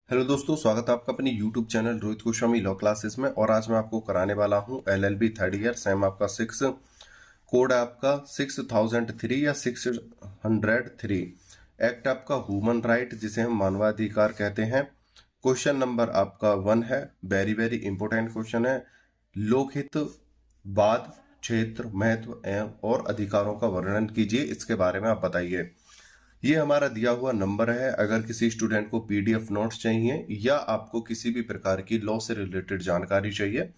Hello दोस्तों, स्वागत है आपका अपने YouTube channel Rohit Goswami law classes में। और आज मैं आपको कराने वाला हूं LLB थर्ड ईयर सेम आपका 6 कोड है आपका 6003 या 603 एक्ट आपका ह्यूमन राइट जिसे हम मानवाधिकार कहते हैं। क्वेश्चन नंबर आपका 1 है, वेरी वेरी इंपॉर्टेंट क्वेश्चन है। लोकहित बाद क्षेत्र महत्व एवं और अधिकारों का वर्णन कीजिए, इसके बारे में आप बताइए। ये हमारा दिया हुआ नंबर है। अगर किसी स्टूडेंट को PDF नोट्स चाहिए या आपको किसी भी प्रकार की लॉ से रिलेटेड जानकारी चाहिए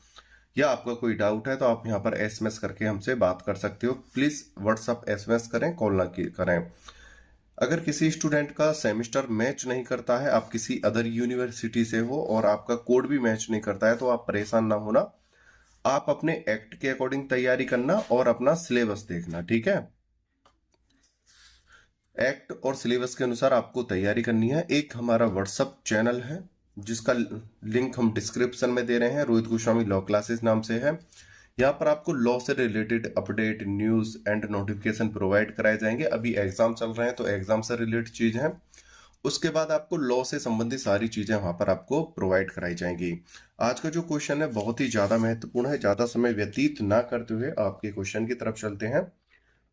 या आपका कोई डाउट है तो आप यहाँ पर SMS करके हमसे बात कर सकते हो। प्लीज व्हाट्सअप SMS करें, कॉल ना करें। अगर किसी स्टूडेंट का सेमेस्टर मैच नहीं करता है, आप किसी अदर यूनिवर्सिटी से हो और आपका कोड भी मैच नहीं करता है, तो आप परेशान ना होना। आप अपने एक्ट के अकॉर्डिंग तैयारी करना और अपना सिलेबस देखना, ठीक है। एक्ट और सिलेबस के अनुसार आपको तैयारी करनी है। एक हमारा व्हाट्सअप चैनल है जिसका लिंक हम डिस्क्रिप्शन में दे रहे हैं, रोहित गोस्वामी लॉ क्लासेस नाम से है। यहाँ पर आपको लॉ से related update, news and notification provide कराए जाएंगे। अभी एग्जाम चल रहे हैं तो एग्जाम से रिलेटेड चीज है। उसके बाद आपको लॉ से संबंधित सारी चीजें वहां पर आपको प्रोवाइड कराई जाएंगी। आज का जो क्वेश्चन है बहुत ही ज्यादा महत्वपूर्ण है। ज्यादा समय व्यतीत ना करते हुए आपके क्वेश्चन की तरफ चलते हैं।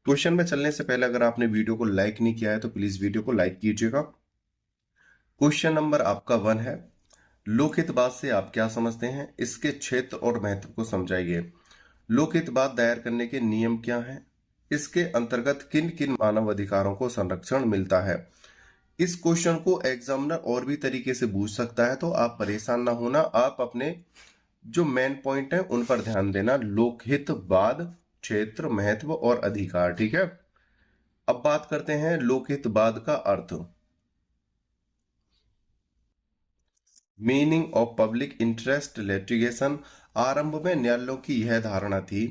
क्वेश्चन में चलने से पहले अगर आपने वीडियो को लाइक नहीं किया है तो प्लीज वीडियो को लाइक कीजिएगा। क्वेश्चन नंबर आपका 1 है, लोकहित बात से आप क्या समझते हैं, इसके क्षेत्र और महत्व को समझाइए। लोकहित बात दायर करने के नियम क्या हैं, इसके अंतर्गत किन किन मानव अधिकारों को संरक्षण मिलता है। इस क्वेश्चन को एग्जामिनर और भी तरीके से पूछ सकता है, तो आप परेशान ना होना। आप अपने जो मेन पॉइंट है उन पर ध्यान देना। लोकहित बाद क्षेत्र महत्व और अधिकार, ठीक है। अब बात करते हैं लोकहित बाद का अर्थ। Meaning of public interest litigation. आरंभ में न्यायालयों की यह धारणा थी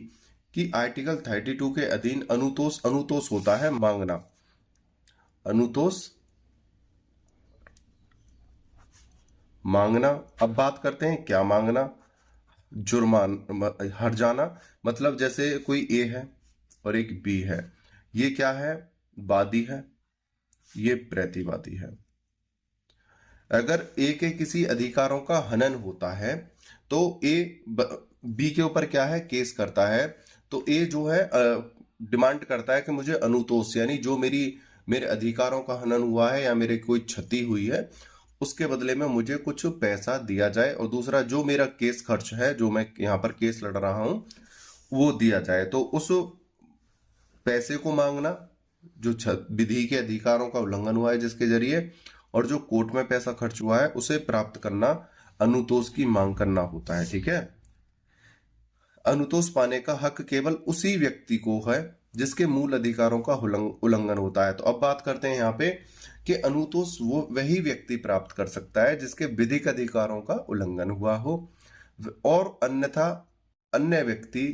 कि आर्टिकल 32 के अधीन अनुतोष अनुतोष होता है मांगना। अनुतोष मांगना। अब बात करते हैं क्या मांगना। जुर्मान हर्जाना, मतलब जैसे कोई ए है और एक बी है, ये क्या है, वादी है, ये प्रतिवादी है। अगर ए के किसी अधिकारों का हनन होता है तो ए बी के ऊपर क्या है, केस करता है। तो ए जो है डिमांड करता है कि मुझे अनुतोष यानी जो मेरे अधिकारों का हनन हुआ है या मेरे कोई क्षति हुई है उसके बदले में मुझे कुछ पैसा दिया जाए। और दूसरा जो मेरा केस खर्च है, जो मैं यहाँ पर केस लड़ रहा हूं, वो दिया जाए। तो उस पैसे को मांगना जो विधि के अधिकारों का उल्लंघन हुआ है जिसके जरिए, और जो कोर्ट में पैसा खर्च हुआ है उसे प्राप्त करना अनुतोष की मांग करना होता है, ठीक है। अनुतोष पाने का हक केवल उसी व्यक्ति को है जिसके मूल अधिकारों का उल्लंघन होता है। तो अब बात करते हैं यहाँ पे कि अनुतोष वो वही व्यक्ति प्राप्त कर सकता है जिसके विधिक अधिकारों का उल्लंघन हुआ हो, और अन्यथा अन्य व्यक्ति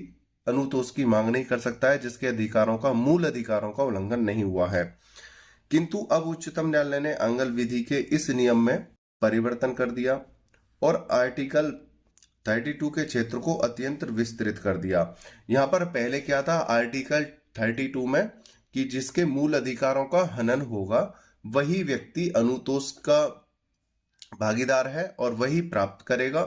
अनुतोष की मांग नहीं कर सकता है जिसके अधिकारों का मूल अधिकारों का उल्लंघन नहीं हुआ है। किंतु अब उच्चतम न्यायालय ने आंगल विधि के इस नियम में परिवर्तन कर दिया और आर्टिकल 32 के क्षेत्र को अत्यंत विस्तृत कर दिया। यहां पर पहले क्या था, आर्टिकल 32 में कि जिसके मूल अधिकारों का हनन होगा वही व्यक्ति अनुतोष का भागीदार है और वही प्राप्त करेगा।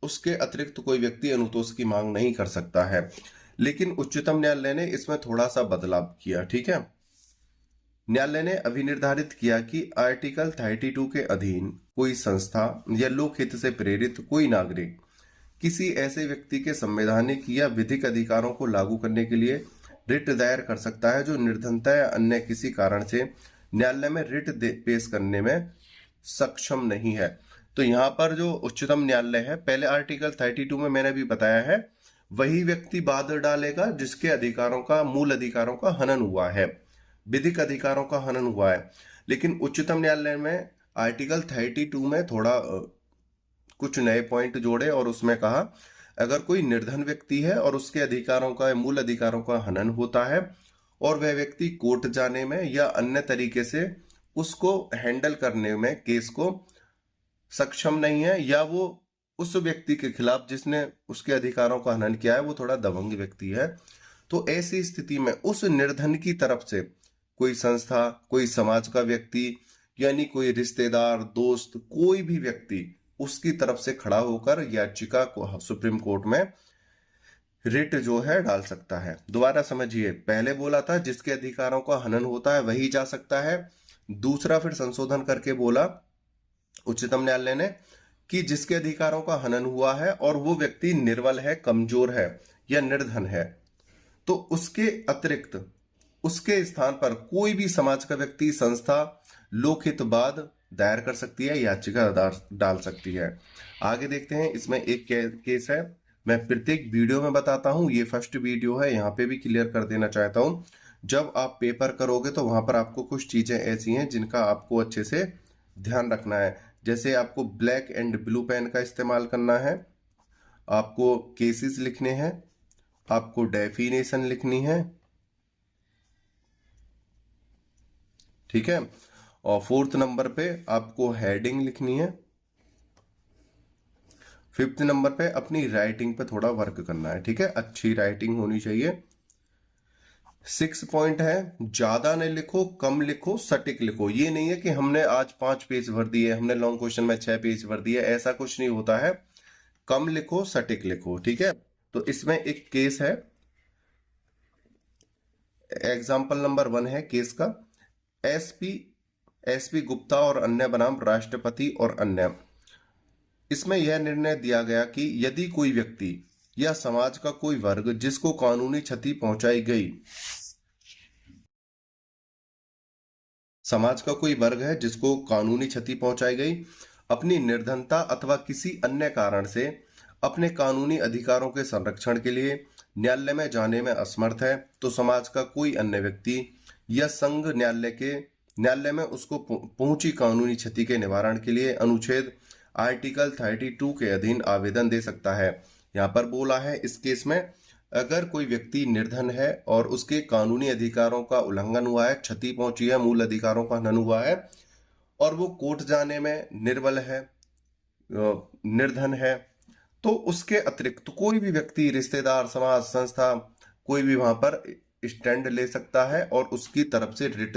उसके अतिरिक्त कोई व्यक्ति अनुतोष की मांग नहीं कर सकता है। लेकिन उच्चतम न्यायालय ने इसमें थोड़ा सा बदलाव किया, ठीक है। न्यायालय ने अभी निर्धारित किया कि आर्टिकल 32 के अधीन कोई संस्था या लोकहित से प्रेरित कोई नागरिक किसी ऐसे व्यक्ति के संवैधानिक या विधिक अधिकारों को लागू करने के लिए रिट दायर कर सकता है जो निर्धनता या अन्य किसी कारण से न्यायालय में रिट पेश करने में सक्षम नहीं है। तो यहाँ पर जो उच्चतम न्यायालय है, पहले आर्टिकल 32 में मैंने भी बताया है, वही व्यक्ति बाद डालेगा जिसके अधिकारों का मूल अधिकारों का हनन हुआ है, विधिक अधिकारों का हनन हुआ है। लेकिन उच्चतम न्यायालय में आर्टिकल 32 में थोड़ा कुछ नए पॉइंट जोड़े और उसमें कहा अगर कोई निर्धन व्यक्ति है और उसके अधिकारों का मूल अधिकारों का हनन होता है और वह व्यक्ति कोर्ट जाने में या अन्य तरीके से उसको हैंडल करने में केस को सक्षम नहीं है, या वो उस व्यक्ति के खिलाफ जिसने उसके अधिकारों का हनन किया है वो थोड़ा दबंग व्यक्ति है, तो ऐसी स्थिति में उस निर्धन की तरफ से कोई संस्था, कोई समाज का व्यक्ति यानी कोई रिश्तेदार, दोस्त, कोई भी व्यक्ति उसकी तरफ से खड़ा होकर याचिका को सुप्रीम कोर्ट में रिट जो है डाल सकता है। दोबारा समझिए, पहले बोला था जिसके अधिकारों का हनन होता है वही जा सकता है। दूसरा फिर संशोधन करके बोला उच्चतम न्यायालय ने कि जिसके अधिकारों का हनन हुआ है और वो व्यक्ति निर्बल है, कमजोर है या निर्धन है, तो उसके अतिरिक्त उसके स्थान पर कोई भी समाज का व्यक्ति, संस्था लोकहित वाद दायर कर सकती है, याचिका डाल सकती है। आगे देखते हैं, इसमें एक केस है, मैं प्रत्येक वीडियो में बताता हूं, ये फर्स्ट वीडियो है, यहाँ पे भी क्लियर कर देना चाहता हूं। जब आप पेपर करोगे तो वहां पर आपको कुछ चीजें ऐसी हैं जिनका आपको अच्छे से ध्यान रखना है। जैसे आपको ब्लैक एंड ब्लू पेन का इस्तेमाल करना है, आपको केसेस लिखने हैं, आपको डेफिनेशन लिखनी है, ठीक है। और 4th नंबर पे आपको हेडिंग लिखनी है। 5th नंबर पे अपनी राइटिंग पे थोड़ा वर्क करना है, ठीक है, अच्छी राइटिंग होनी चाहिए। 6 पॉइंट है, ज्यादा नहीं लिखो, कम लिखो, सटीक लिखो। ये नहीं है कि हमने आज 5 पेज भर दिए, हमने लॉन्ग क्वेश्चन में 6 पेज भर दिए, ऐसा कुछ नहीं होता है। कम लिखो, सटीक लिखो, ठीक है। तो इसमें एक केस है, एग्जाम्पल नंबर 1 है केस का, एसपी गुप्ता और अन्य बनाम राष्ट्रपति और अन्य। इसमें यह निर्णय दिया गया कि यदि कोई व्यक्ति या समाज का कोई वर्ग जिसको कानूनी क्षति पहुंचाई गई, समाज का कोई वर्ग है जिसको कानूनी क्षति पहुंचाई गई, अपनी निर्धनता अथवा किसी अन्य कारण से अपने कानूनी अधिकारों के संरक्षण के लिए न्यायालय में जाने में असमर्थ है, तो समाज का कोई अन्य व्यक्ति या संघ न्यायालय में उसको पहुंची कानूनी क्षति के निवारण के लिए अनुच्छेद आर्टिकल 32 के अधीन आवेदन दे सकता है। यहाँ पर बोला है इस केस में, अगर कोई व्यक्ति निर्धन है और उसके कानूनी अधिकारों का उल्लंघन हुआ है, क्षति पहुंची है, मूल अधिकारों का हनन हुआ है, और वो कोर्ट जाने में निर्बल है, निर्धन है, तो उसके अतिरिक्त तो कोई भी व्यक्ति, रिश्तेदार, समाज, संस्था, कोई भी वहां पर स्टैंड ले सकता है और उसकी तरफ से रिट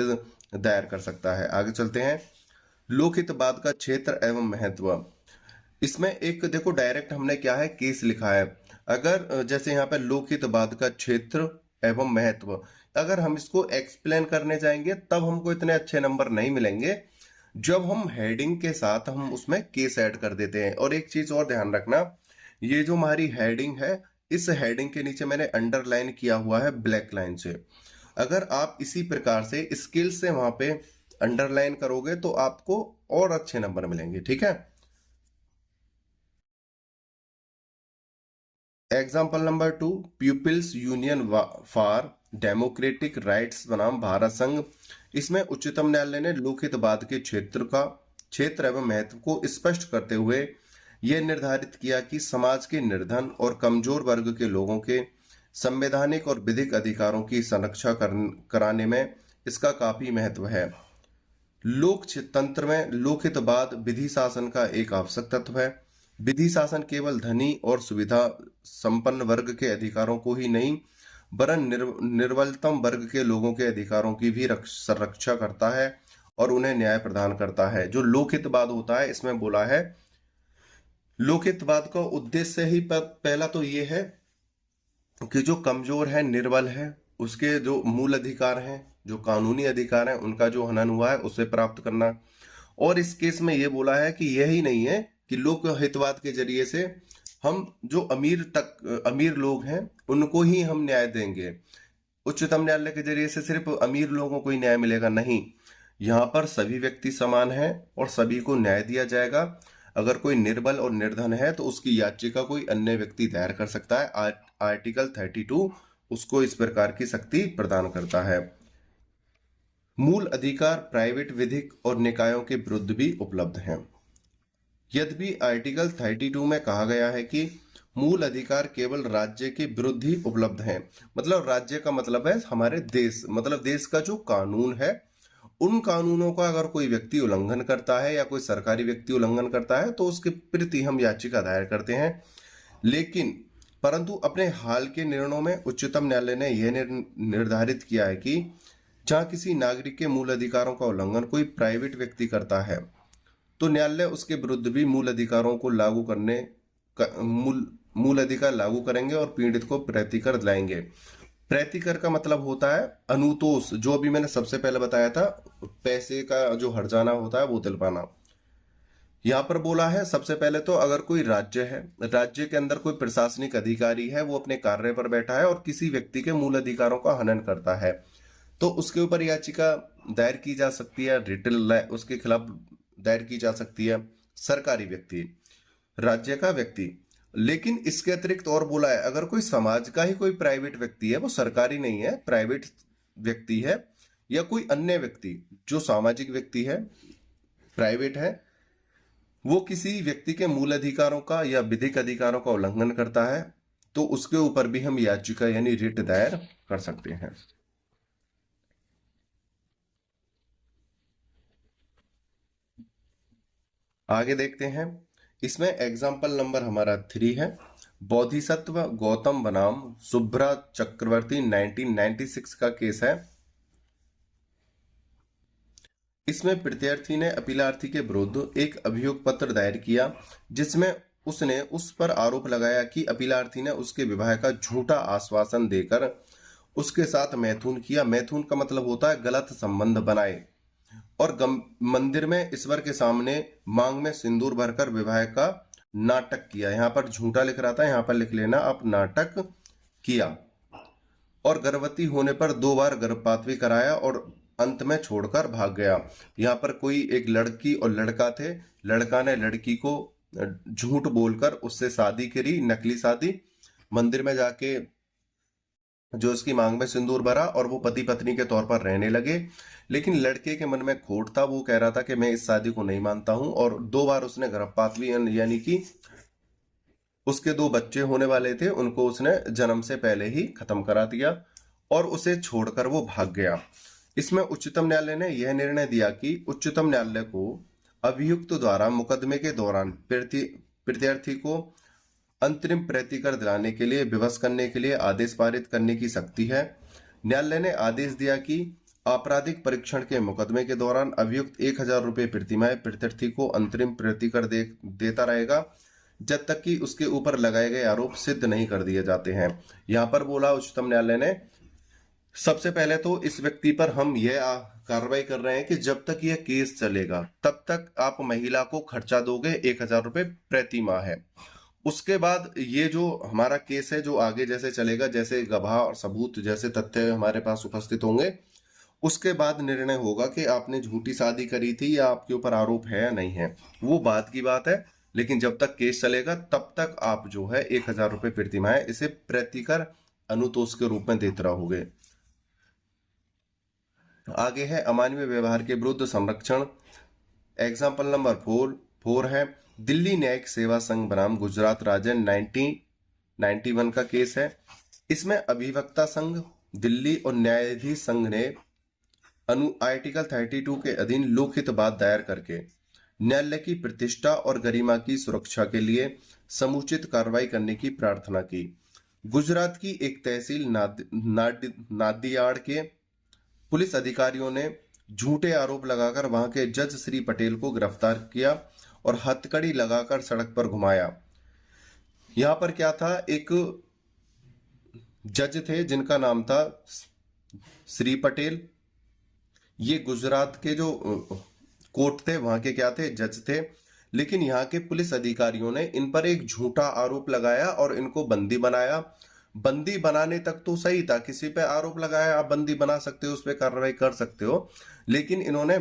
दायर कर सकता है। आगे चलते हैं, लोकहित वाद का क्षेत्र एवं महत्व। इसमें एक देखो, डायरेक्ट हमने क्या है, केस लिखा है। अगर जैसे यहाँ पे लोकहित वाद का क्षेत्र एवं महत्व, अगर हम इसको एक्सप्लेन करने जाएंगे तब हमको इतने अच्छे नंबर नहीं मिलेंगे। जब हम हेडिंग के साथ हम उसमें केस ऐड कर देते हैं। और एक चीज और ध्यान रखना, ये जो हमारी हेडिंग है, इस हेडिंग के नीचे मैंने अंडरलाइन किया हुआ है ब्लैक लाइन से। अगर आप इसी प्रकार से स्किल से वहां पे अंडरलाइन करोगे तो आपको और अच्छे नंबर मिलेंगे, ठीक है। Example number 2, peoples union for democratic rights बनाम भारत संघ। इसमें उच्चतम न्यायालय ने लोकहित वाद के क्षेत्र एवं महत्व को स्पष्ट करते हुए यह निर्धारित किया कि समाज के निर्धन और कमजोर वर्ग के लोगों के संवैधानिक और विधिक अधिकारों की संरक्षा कराने में इसका काफी महत्व है। लोकतंत्र में लोकहित वाद विधि शासन का एक आवश्यक तत्व है। विधि शासन केवल धनी और सुविधा संपन्न वर्ग के अधिकारों को ही नहीं, वरन निर्बलतम वर्ग के लोगों के अधिकारों की भी संरक्षा करता है और उन्हें न्याय प्रदान करता है। जो लोकहित वाद होता है, इसमें बोला है लोकहित वाद का उद्देश्य ही पहला तो ये है कि जो कमजोर है, निर्बल है, उसके जो मूल अधिकार हैं, जो कानूनी अधिकार हैं, उनका जो हनन हुआ है उसे प्राप्त करना। और इस केस में ये बोला है कि यही नहीं है कि लोकहितवाद के जरिए से हम जो अमीर लोग हैं उनको ही हम न्याय देंगे। उच्चतम न्यायालय के जरिए से सिर्फ अमीर लोगों को ही न्याय मिलेगा, नहीं, यहाँ पर सभी व्यक्ति समान हैं और सभी को न्याय दिया जाएगा। अगर कोई निर्बल और निर्धन है तो उसकी याचिका कोई अन्य व्यक्ति दायर कर सकता है। आर्टिकल 32 उसको इस प्रकार की शक्ति प्रदान करता है। मूल अधिकार प्राइवेट विधिक और निकायों के विरुद्ध भी उपलब्ध हैं। यद्यपि आर्टिकल 32 में कहा गया है कि मूल अधिकार केवल राज्य के विरुद्ध ही उपलब्ध हैं, मतलब राज्य का मतलब है हमारे देश, मतलब देश का जो कानून है, उन कानूनों का अगर कोई व्यक्ति उल्लंघन करता है या कोई सरकारी व्यक्ति उल्लंघन करता है तो उसके प्रति हम याचिका दायर करते हैं। लेकिन परंतु अपने हाल के निर्णयों में उच्चतम न्यायालय ने यह निर्धारित किया है कि जहां किसी नागरिक के मूल अधिकारों का उल्लंघन कोई प्राइवेट व्यक्ति करता है तो न्यायालय उसके विरुद्ध भी मूल अधिकारों को लागू करने मूल अधिकार लागू करेंगे और पीड़ित को प्रतिकर दिलाएंगे। प्रतिकर का मतलब होता है अनुतोष, जो अभी मैंने सबसे पहले बताया था, पैसे का जो हर्जाना होता है वो दिलवाना। यहाँ पर बोला है सबसे पहले तो अगर कोई राज्य है, राज्य के अंदर कोई प्रशासनिक अधिकारी है, वो अपने कार्य पर बैठा है और किसी व्यक्ति के मूल अधिकारों का हनन करता है तो उसके ऊपर याचिका दायर की जा सकती है, रिट उसके खिलाफ दायर की जा सकती है सरकारी व्यक्ति, राज्य का व्यक्ति। लेकिन इसके अतिरिक्त और बोला है अगर कोई समाज का ही कोई प्राइवेट व्यक्ति है, वो सरकारी नहीं है, प्राइवेट व्यक्ति है, या कोई अन्य व्यक्ति जो सामाजिक व्यक्ति है, प्राइवेट है, वो किसी व्यक्ति के मूल अधिकारों का या विधिक अधिकारों का उल्लंघन करता है तो उसके ऊपर भी हम याचिका यानी रिट दायर कर सकते हैं। आगे देखते हैं, इसमें एग्जाम्पल नंबर हमारा 3 है। बोधिसत्व गौतम बनाम सुब्रा चक्रवर्ती 1996 का केस है। इसमें प्रत्यार्थी ने अपीलार्थी के विरुद्ध एक अभियोग पत्र दायर किया जिसमें उसने उस पर आरोप लगाया कि अपीलार्थी ने उसके विवाह का झूठा आश्वासन देकर उसके साथ मैथुन किया। मैथुन का मतलब होता है गलत संबंध बनाए और मंदिर में ईश्वर के सामने मांग में सिंदूर भरकर विवाह का नाटक किया। यहाँ पर झूठा लिख रहा था, यहाँ पर लिख लेना आप नाटक किया। और गर्भवती होने पर 2 बार गर्भपात भी कराया और अंत में छोड़कर भाग गया। यहाँ पर कोई एक लड़की और लड़का थे, लड़का ने लड़की को झूठ बोलकर उससे शादी करी, नकली शादी, मंदिर में जाके जो उसकी मांग में सिंदूर भरा और वो पति पत्नी के तौर पर रहने लगे। लेकिन लड़के के मन में खोट था, वो कह रहा था कि मैं इस शादी को नहीं मानता हूं और 2 बार उसने गर्भपात भी यानी कि उसके 2 बच्चे होने वाले थे उनको उसने जन्म से पहले ही खत्म करा दिया और उसे छोड़कर वो भाग गया। इसमें उच्चतम न्यायालय ने यह निर्णय दिया कि उच्चतम न्यायालय को अभियुक्त द्वारा मुकदमे के दौरान प्रत्यार्थी को अंतरिम प्रतिकर दिलाने के लिए विवश करने के लिए आदेश पारित करने की शक्ति है। न्यायालय ने आदेश दिया कि आपराधिक परीक्षण के मुकदमे के दौरान अभियुक्त 1000 रुपये प्रतिमाह प्रत्यार्थी को अंतरिम प्रतिकर देता रहेगा जब तक कि उसके ऊपर लगाए गए आरोप सिद्ध नहीं कर दिए जाते हैं। यहाँ पर बोला उच्चतम न्यायालय ने सबसे पहले तो इस व्यक्ति पर हम यह कार्रवाई कर रहे हैं कि जब तक यह केस चलेगा तब तक आप महिला को खर्चा दोगे 1000 रुपये प्रति माह है। उसके बाद ये जो हमारा केस है जो आगे जैसे चलेगा, जैसे गवाह और सबूत जैसे तथ्य हमारे पास उपस्थित होंगे, उसके बाद निर्णय होगा कि आपने झूठी शादी करी थी या आपके ऊपर आरोप है या नहीं है, वो बात की बात है। लेकिन जब तक केस चलेगा तब तक आप जो है 1000 रुपये प्रति माह इसे प्रतिकर अनुतोष के रूप में देते रहोगे। आगे है अमानवीय व्यवहार के विरुद्ध संरक्षण। एग्जाम्पल नंबर 4 है दिल्ली न्यायिक सेवा संघ बनाम गुजरात राज्य 1991 का केस है। इसमें अभिवक्ता संघ दिल्ली और न्यायाधीश संघ ने आर्टिकल 32 के अधीन लोकहित वाद दायर करके न्यायालय की प्रतिष्ठा और गरिमा की सुरक्षा के लिए समुचित कार्रवाई करने की प्रार्थना की। गुजरात की एक तहसील नादियाड़ के पुलिस अधिकारियों ने झूठे आरोप लगाकर वहां के जज श्री पटेल को गिरफ्तार किया और हथकड़ी लगाकर सड़क पर घुमाया। यहां पर क्या था, एक जज थे जिनका नाम था श्री पटेल। ये गुजरात के जो कोर्ट थे वहां के क्या थे, जज थे। लेकिन यहाँ के पुलिस अधिकारियों ने इन पर एक झूठा आरोप लगाया और इनको बंदी बनाया। बंदी बनाने तक तो सही था, किसी पे आरोप लगाया आप बंदी बना सकते हो, उस पर कार्रवाई कर सकते हो। लेकिन इन्होंने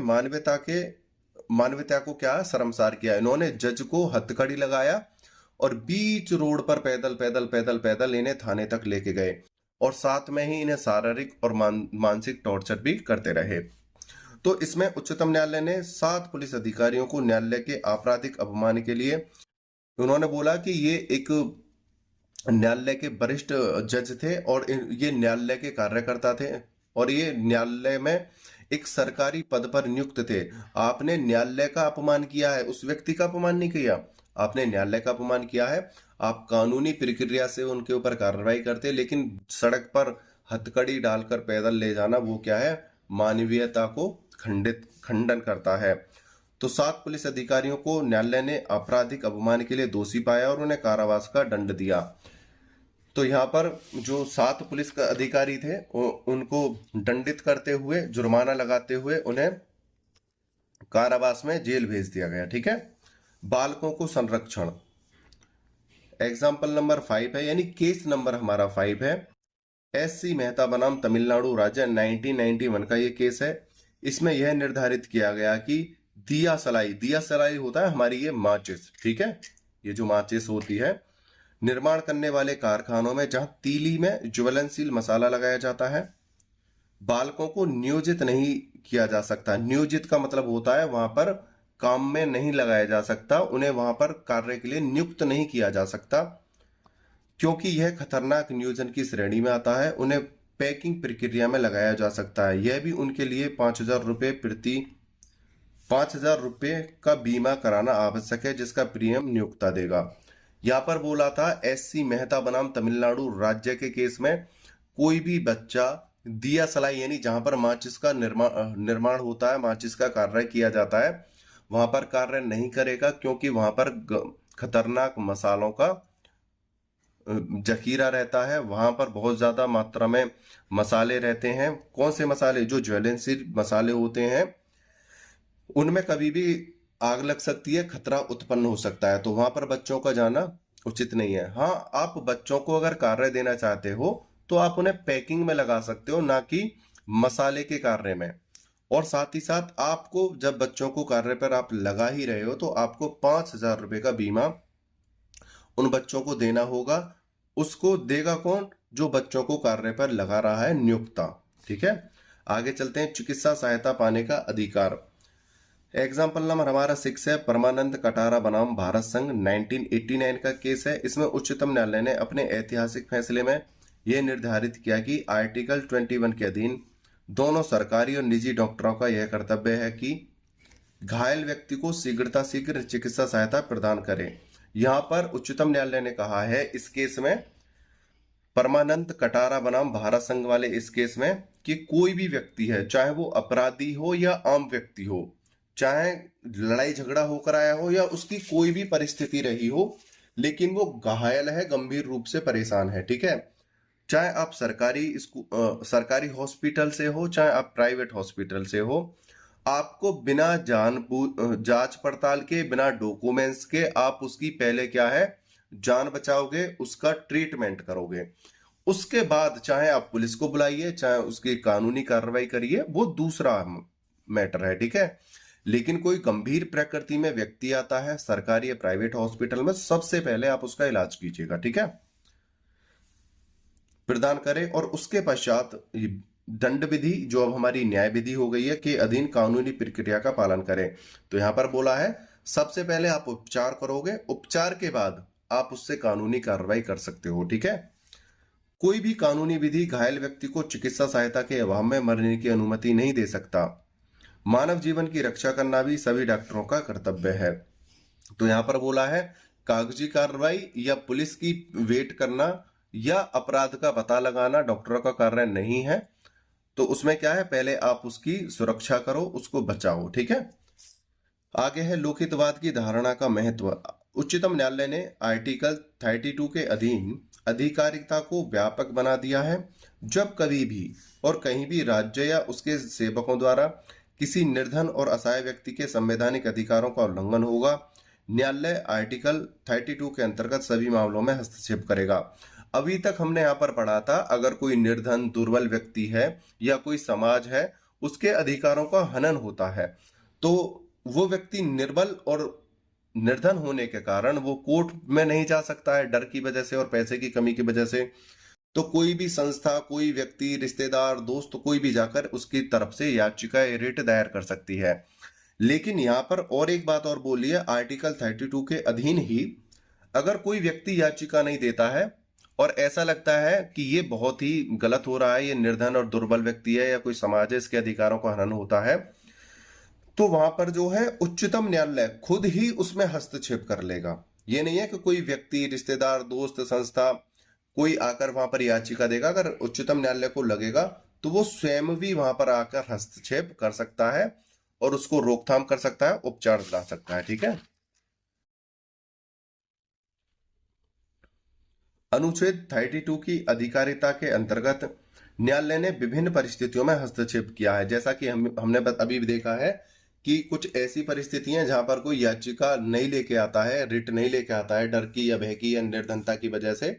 मानवता को क्या शर्मसार किया। इन्होंने जज को हथकड़ी लगाया और बीच रोड पर पैदल इन्हें थाने तक लेके गए और साथ में ही इन्हें शारीरिक और मानसिक टॉर्चर भी करते रहे। तो इसमें उच्चतम न्यायालय ने 7 पुलिस अधिकारियों को न्यायालय के आपराधिक अपमान के लिए, उन्होंने बोला कि ये एक न्यायालय के वरिष्ठ जज थे और ये न्यायालय के कार्यकर्ता थे और ये न्यायालय में एक सरकारी पद पर नियुक्त थे। आपने न्यायालय का अपमान किया है, उस व्यक्ति का अपमान नहीं किया, आपने न्यायालय का अपमान किया है। आप कानूनी प्रक्रिया से उनके ऊपर कार्रवाई करते, लेकिन सड़क पर हथकड़ी डालकर पैदल ले जाना वो क्या है, मानवीयता को खंडन करता है। तो 7 पुलिस अधिकारियों को न्यायालय ने आपराधिक अपमान के लिए दोषी पाया और उन्हें कारावास का दंड दिया। तो यहाँ पर जो 7 पुलिस का अधिकारी थे उनको दंडित करते हुए, जुर्माना लगाते हुए उन्हें कारावास में जेल भेज दिया गया। ठीक है। बालकों को संरक्षण, एग्जाम्पल नंबर 5 है, यानी केस नंबर हमारा 5 है। एस.सी. मेहता बनाम तमिलनाडु राज्य 1991 का ये केस है। इसमें यह निर्धारित किया गया कि दिया सलाई होता है हमारी ये माचिस, ठीक है, ये जो माचिस होती है, निर्माण करने वाले कारखानों में जहां तीली में ज्वलनशील मसाला लगाया जाता है, बालकों को नियोजित नहीं किया जा सकता। नियोजित का मतलब होता है वहां पर काम में नहीं लगाया जा सकता, उन्हें वहां पर कार्य के लिए नियुक्त नहीं किया जा सकता, क्योंकि यह खतरनाक नियोजन की श्रेणी में आता है। उन्हें पैकिंग प्रक्रिया में लगाया जा सकता है। यह भी उनके लिए 5,000 रुपये का बीमा कराना आवश्यक है, जिसका प्रीमियम नियोक्ता देगा। यहां पर बोला था एस.सी. मेहता बनाम तमिलनाडु राज्य के केस में कोई भी बच्चा दिया सलाई, यानी जहां पर माचिस का निर्माण होता है, माचिस का कार्य किया जाता है, वहां पर कार्य नहीं करेगा, क्योंकि वहां पर खतरनाक मसालों का जखीरा रहता है। वहां पर बहुत ज्यादा मात्रा में मसाले रहते हैं। कौन से मसाले? जो ज्वलनशील मसाले होते हैं, उनमें कभी भी आग लग सकती है, खतरा उत्पन्न हो सकता है। तो वहां पर बच्चों का जाना उचित नहीं है। हाँ, आप बच्चों को अगर कार्य देना चाहते हो तो आप उन्हें पैकिंग में लगा सकते हो, ना कि मसाले के कार्य में। और साथ ही साथ आपको जब बच्चों को कार्य पर आप लगा ही रहे हो तो आपको 5,000 रुपए का बीमा उन बच्चों को देना होगा। उसको देगा कौन? जो बच्चों को कार्य पर लगा रहा है, नियोक्ता। ठीक है। आगे चलते हैं। चिकित्सा सहायता पाने का अधिकार, एग्जाम्पल नंबर हमारा 6 है। परमानंद कटारा बनाम भारत संघ 1989 का केस है। इसमें उच्चतम न्यायालय ने अपने ऐतिहासिक फैसले में यह निर्धारित किया कि आर्टिकल 21 के अधीन दोनों सरकारी और निजी डॉक्टरों का यह कर्तव्य है कि घायल व्यक्ति को शीघ्र चिकित्सा सहायता प्रदान करें। यहां पर उच्चतम न्यायालय ने कहा है इस केस में, परमानंद कटारा बनाम भारत संघ वाले इस केस में, कि कोई भी व्यक्ति है, चाहे वो अपराधी हो या आम व्यक्ति हो, चाहे लड़ाई झगड़ा होकर आया हो या उसकी कोई भी परिस्थिति रही हो, लेकिन वो घायल है, गंभीर रूप से परेशान है, ठीक है, चाहे आप सरकारी हॉस्पिटल से हो, चाहे आप प्राइवेट हॉस्पिटल से हो, आपको बिना जांच पड़ताल के, बिना डॉक्यूमेंट्स के आप उसकी पहले क्या है, जान बचाओगे, उसका ट्रीटमेंट करोगे। उसके बाद चाहे आप पुलिस को बुलाइए, चाहे उसकी कानूनी कार्रवाई करिए, वो दूसरा मैटर है, ठीक है। लेकिन कोई गंभीर प्रकृति में व्यक्ति आता है सरकारी या प्राइवेट हॉस्पिटल में, सबसे पहले आप उसका इलाज कीजिएगा, ठीक है, प्रदान करें। और उसके पश्चात दंड विधि, जो अब हमारी न्याय विधि हो गई है, के अधीन कानूनी प्रक्रिया का पालन करें। तो यहां पर बोला है सबसे पहले आप उपचार करोगे, उपचार के बाद आप उससे कानूनी कार्रवाई कर सकते हो, ठीक है। कोई भी कानूनी विधि घायल व्यक्ति को चिकित्सा सहायता के अभाव में मरने की अनुमति नहीं दे सकता। मानव जीवन की रक्षा करना भी सभी डॉक्टरों का कर्तव्य है। तो यहां पर बोला है कागजी कार्रवाई या पुलिस की वेट करना या अपराध का पता लगाना डॉक्टरों का कार्य नहीं है। तो उसमें क्या है, पहले आप उसकी सुरक्षा करो, उसको बचाओ, ठीक है। आगे है लोकहितवाद की धारणा का महत्व। उच्चतम न्यायालय ने आर्टिकल 32 के अधीन अधिकारिता को व्यापक बना दिया है। जब कभी भी और कहीं भी राज्य या उसके सेवकों द्वारा किसी निर्धन और असहाय व्यक्ति के संवैधानिक अधिकारों का उल्लंघन होगा, न्यायालय आर्टिकल 32 के अंतर्गत सभी मामलों में हस्तक्षेप करेगा। अभी तक हमने यहाँ पर पढ़ा था, अगर कोई निर्धन दुर्बल व्यक्ति है या कोई समाज है, उसके अधिकारों का हनन होता है, तो वो व्यक्ति निर्बल और निर्धन होने के कारण वो कोर्ट में नहीं जा सकता है, डर की वजह से और पैसे की कमी की वजह से। तो कोई भी संस्था, कोई व्यक्ति, रिश्तेदार, दोस्त, कोई भी जाकर उसकी तरफ से याचिका रिट दायर कर सकती है। लेकिन यहाँ पर और एक बात और बोली है, आर्टिकल 32 के अधीन ही अगर कोई व्यक्ति याचिका नहीं देता है और ऐसा लगता है कि ये बहुत ही गलत हो रहा है, ये निर्धन और दुर्बल व्यक्ति है या कोई समाज है, इसके अधिकारों का हनन होता है, तो वहां पर जो है उच्चतम न्यायालय खुद ही उसमें हस्तक्षेप कर लेगा। ये नहीं है कि कोई व्यक्ति, रिश्तेदार, दोस्त, संस्था कोई आकर वहां पर याचिका देगा। अगर उच्चतम न्यायालय को लगेगा तो वो स्वयं भी वहां पर आकर हस्तक्षेप कर सकता है और उसको रोकथाम कर सकता है, उपचार दिला सकता है। ठीक है। अनुच्छेद 32 की अधिकारिता के अंतर्गत न्यायालय ने विभिन्न परिस्थितियों में हस्तक्षेप किया है। जैसा कि हमने अभी भी देखा है कि कुछ ऐसी परिस्थितियां जहां पर कोई याचिका नहीं लेके आता है, रिट नहीं लेके आता है, डर की या भय की या निर्धनता की वजह से,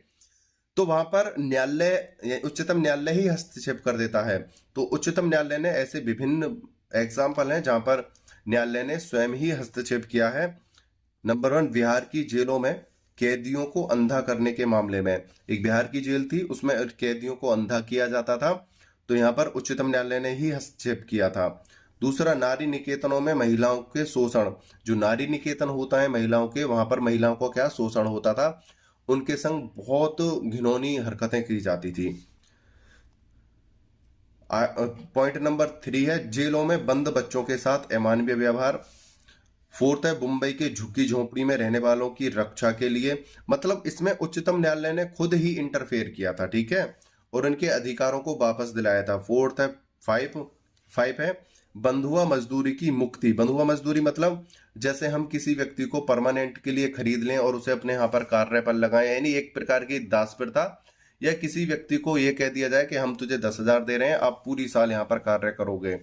तो वहां पर न्यायालय, उच्चतम न्यायालय ही हस्तक्षेप कर देता है। तो उच्चतम न्यायालय ने ऐसे विभिन्न एग्जाम्पल हैं जहां पर न्यायालय ने स्वयं ही हस्तक्षेप किया है। नंबर 1, बिहार की जेलों में कैदियों को अंधा करने के मामले में। एक बिहार की जेल थी, उसमें कैदियों को अंधा किया जाता था, तो यहाँ पर उच्चतम न्यायालय ने ही हस्तक्षेप किया था। दूसरा, नारी निकेतनों में महिलाओं के शोषण। जो नारी निकेतन होता है महिलाओं के, वहां पर महिलाओं को क्या शोषण होता था, उनके संग बहुत घिनौनी हरकतें की जाती थी। पॉइंट नंबर 3 है, जेलों में बंद बच्चों के साथ अमानवीय व्यवहार। 4th है, मुंबई के झुग्गी झोंपड़ी में रहने वालों की रक्षा के लिए। मतलब इसमें उच्चतम न्यायालय ने खुद ही इंटरफेयर किया था। ठीक है, और उनके अधिकारों को वापस दिलाया था। 4th है, 5 है, बंधुआ मजदूरी की मुक्ति। बंधुआ मजदूरी मतलब जैसे हम किसी व्यक्ति को परमानेंट के लिए खरीद लें और उसे अपने यहाँ पर कार्य पर लगाएं, यानी एक प्रकार की दास प्रथा, या किसी व्यक्ति को यह कह दिया जाए कि हम तुझे 10,000 दे रहे हैं, आप पूरी साल यहाँ पर कार्य करोगे,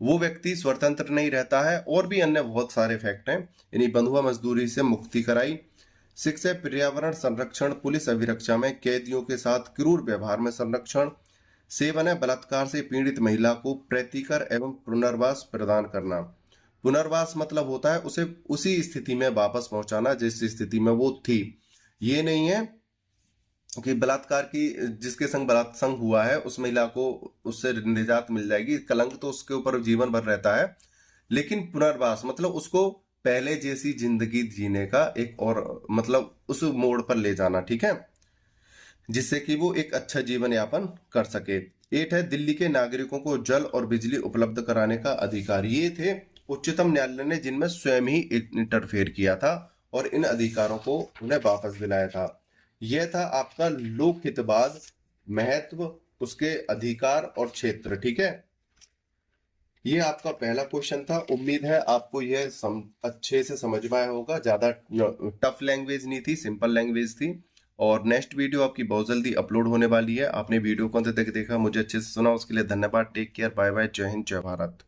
वो व्यक्ति स्वतंत्र नहीं रहता है। और भी अन्य बहुत सारे फैक्ट हैं, यानी बंधुआ मजदूरी से मुक्ति कराई। 6 है, पर्यावरण संरक्षण, पुलिस अभिरक्षा में कैदियों के साथ क्रूर व्यवहार में संरक्षण। 7 है, बलात्कार से पीड़ित महिला को प्रतिकर एवं पुनर्वास प्रदान करना। पुनर्वास मतलब होता है उसे उसी स्थिति में वापस पहुंचाना जिस स्थिति में वो थी। ये नहीं है कि बलात्कार की, जिसके संग बलात्संग हुआ है उस महिला को उससे निजात मिल जाएगी, कलंक तो उसके ऊपर जीवन भर रहता है। लेकिन पुनर्वास मतलब उसको पहले जैसी जिंदगी जीने का एक और मतलब उस मोड़ पर ले जाना। ठीक है, जिससे कि वो एक अच्छा जीवन यापन कर सके। 8 है, दिल्ली के नागरिकों को जल और बिजली उपलब्ध कराने का अधिकार। ये थे उच्चतम न्यायालय ने जिनमें स्वयं ही इंटरफेयर किया था और इन अधिकारों को उन्हें वापस दिलाया था। यह था आपका लोकहितवाद, महत्व, उसके अधिकार और क्षेत्र। ठीक है, ये आपका पहला क्वेश्चन था। उम्मीद है आपको यह अच्छे से समझ में आया होगा। ज्यादा टफ लैंग्वेज नहीं थी, सिंपल लैंग्वेज थी। और नेक्स्ट वीडियो आपकी बहुत जल्दी अपलोड होने वाली है। आपने वीडियो को अंत तक देखा, मुझे अच्छे से सुना, उसके लिए धन्यवाद। टेक केयर, बाय बाय, जय हिंद, जय भारत।